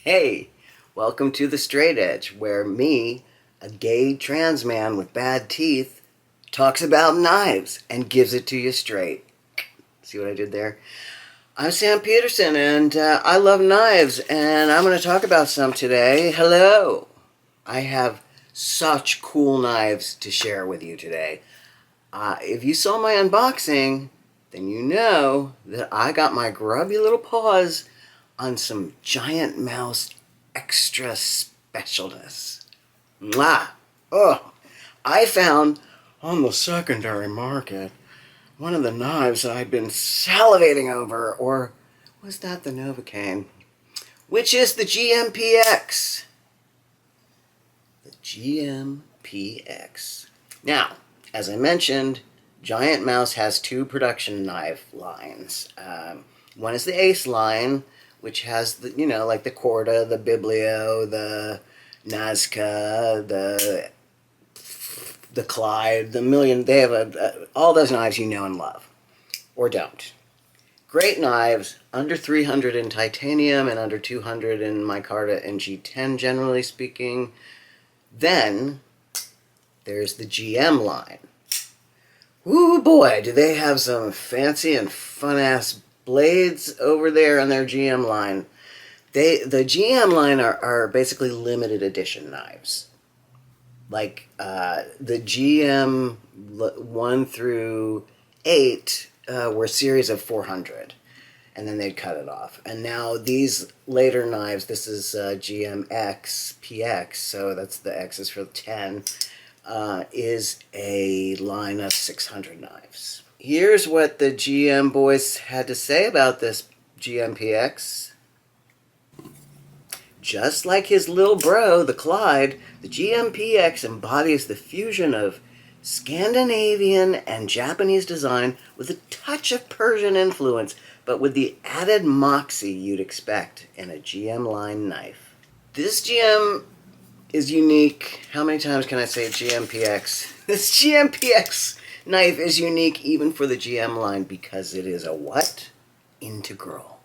Hey, welcome to the Straight Edge, where me, a gay trans man with bad teeth, talks about knives and gives it to you straight. See what I did there? I'm Sam Peterson, and I love knives, and I'm going to talk about some today. Hello! I have such cool knives to share with you today. If you saw my unboxing, then you know that I got my grubby little paws on some GiantMouse extra specialness. Mwah! Oh, I found on the secondary market one of the knives that I've been salivating over, or was that the Novocaine? Which is the GMPX. The GMPX. Now, as I mentioned, GiantMouse has two production knife lines. One is the Ace line, which has the, like the Corda, the Biblio, the Nazca, the Clyde, the million. They have all those knives you know and love, or don't. Great knives, under 300 in titanium and under 200 in micarta and G10, generally speaking. Then there's the GM line. Ooh boy, do they have some fancy and fun-ass blades over there on their GM line. The GM line are basically limited edition knives. Like the GM 1 through 8 were a series of 400. And then they'd cut it off. And now these later knives, this is GMX PX, so that's the X is for 10, is a line of 600 knives. Here's what the GM boys had to say about this GMPX. Just like his little bro, the Clyde, the GMPX embodies the fusion of Scandinavian and Japanese design with a touch of Persian influence, but with the added moxie you'd expect in a GM line knife. This GM is unique. How many times can I say GMPX? This GMPX knife is unique even for the GM line because it is a what? Integral.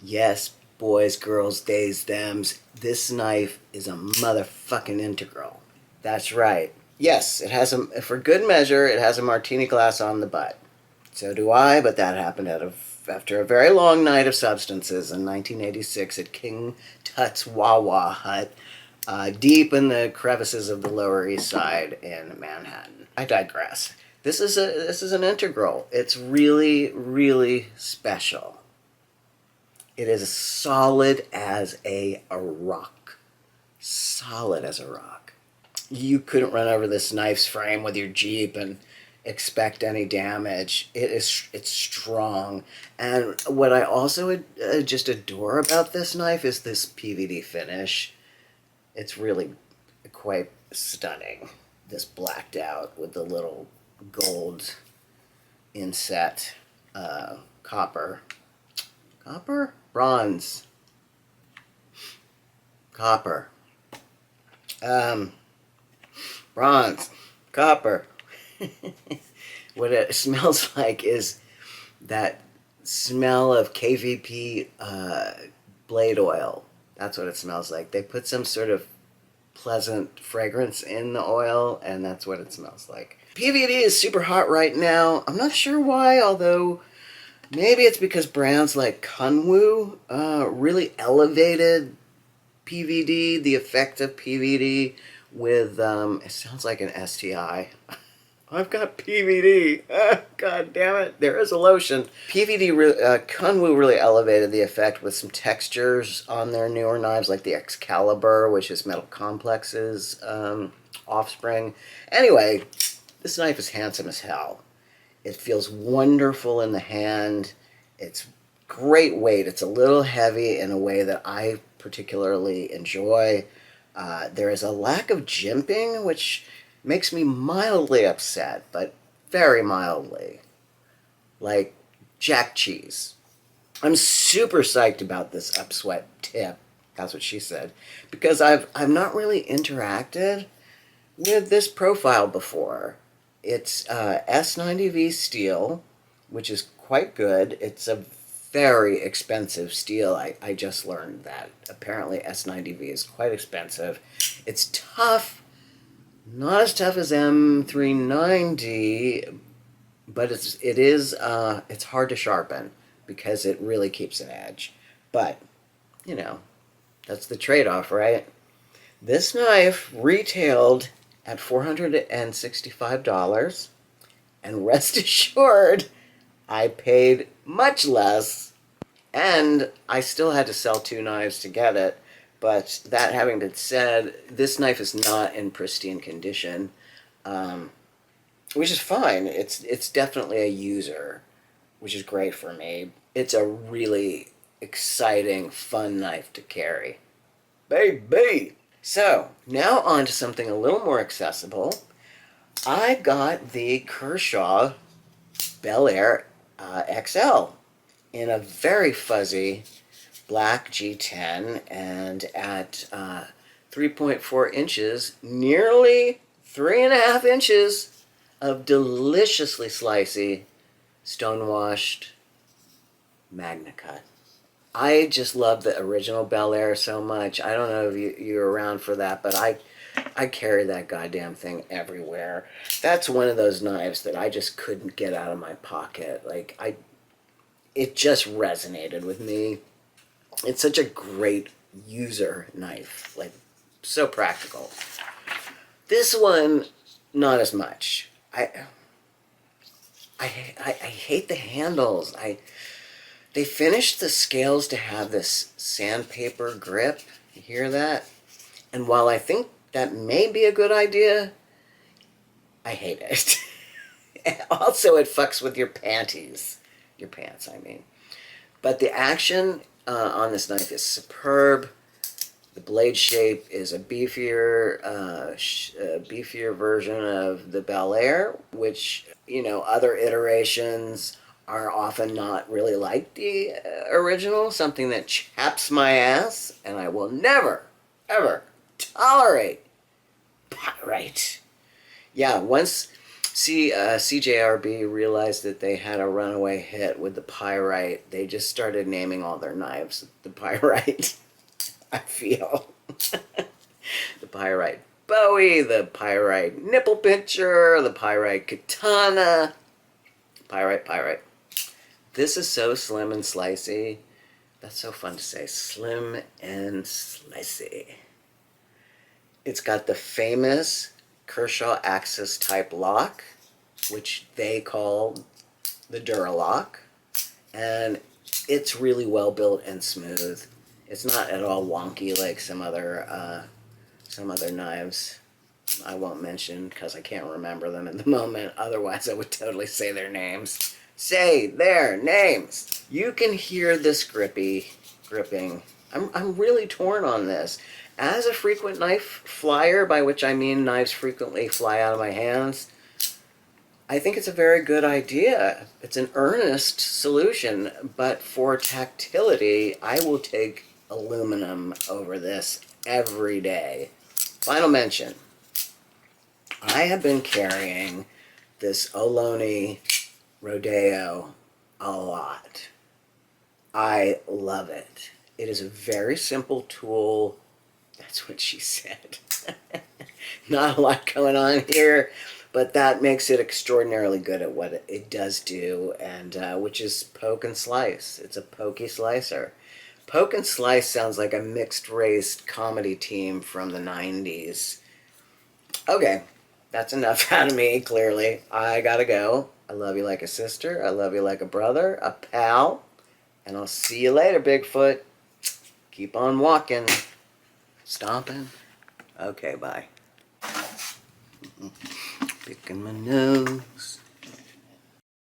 Yes, boys, girls, theys, thems. This knife is a motherfucking integral. That's right. Yes, it has for good measure, it has a martini glass on the butt. So do I, but that happened after a very long night of substances in 1986 at King Tut's Wawa Hut, deep in the crevices of the Lower East Side in Manhattan. I digress. This is an integral. It's really, really special. It is solid as a rock. Solid as a rock. You couldn't run over this knife's frame with your Jeep and expect any damage. It's strong. And what I also just adore about this knife is this PVD finish. It's really quite stunning. This blacked out with the little gold inset, copper, bronze, copper, bronze, copper. What it smells like is that smell of KVP blade oil. That's what it smells like. They put some sort of pleasant fragrance in the oil, and that's what it smells like. PVD is super hot right now. I'm not sure why, although maybe it's because brands like Kunwu really elevated PVD, the effect of PVD with, it sounds like an STI. I've got PVD. God damn it. There is a lotion. Kunwu really elevated the effect with some textures on their newer knives, like the Excalibur, which is Metal Complex's offspring. Anyway, this knife is handsome as hell. It feels wonderful in the hand. It's great weight. It's a little heavy in a way that I particularly enjoy. There is a lack of jimping, which makes me mildly upset, but very mildly. Like jack cheese. I'm super psyched about this upswept tip. That's what she said. Because I've not really interacted with this profile before. It's S90V steel, which is quite good. It's a very expensive steel. I just learned that. Apparently S90V is quite expensive. It's tough, not as tough as M390, but it's hard to sharpen because it really keeps an edge. But, you know, that's the trade-off, right? This knife retailed at $465, and rest assured, I paid much less, and I still had to sell 2 knives to get it. But that having been said, this knife is not in pristine condition, which is fine. It's definitely a user, which is great for me. It's a really exciting, fun knife to carry. Baby! So, now on to something a little more accessible. I got the Kershaw Bel Air XL in a very fuzzy black G10 and at 3.4 inches, nearly 3.5 inches of deliciously slicey, stonewashed Magnacut. I just love the original Bel Air so much. I don't know if you're around for that, but I carry that goddamn thing everywhere. That's one of those knives that I just couldn't get out of my pocket. Like, it just resonated with me. It's such a great user knife. Like, so practical. This one, not as much. I hate the handles. They finished the scales to have this sandpaper grip. You hear that? And while I think that may be a good idea, I hate it. Also, it fucks with your panties. Your pants, I mean. But the action on this knife is superb. The blade shape is a beefier version of the Bel Air, which, you know, other iterations are often not really like the original, something that chaps my ass, and I will never, ever tolerate pyrite. Yeah, once CJRB realized that they had a runaway hit with the pyrite, they just started naming all their knives the pyrite. I feel. The pyrite Bowie, the pyrite nipple pincher, the pyrite katana. Pyrite. This is so slim and slicey. That's so fun to say. Slim and slicey. It's got the famous Kershaw Axis type lock, which they call the Duralock. And it's really well built and smooth. It's not at all wonky like some other knives I won't mention because I can't remember them at the moment. Otherwise, I would totally say their names. Say their names. You can hear this gripping. I'm really torn on this. As a frequent knife flyer, by which I mean knives frequently fly out of my hands, I think it's a very good idea. It's an earnest solution, but for tactility, I will take aluminum over this every day. Final mention. I have been carrying this Ohlone Rodayo a lot. I love it. It is a very simple tool. That's what she said. Not a lot going on here, but that makes it extraordinarily good at what it does do, and which is poke and slice. It's a pokey slicer. Poke and Slice sounds like a mixed-race comedy team from the 90s. Okay, that's enough out of me, clearly. I gotta go. I love you like a sister. I love you like a brother, a pal. And I'll see you later, Bigfoot. Keep on walking. Stomping. Okay, bye. Picking my nose.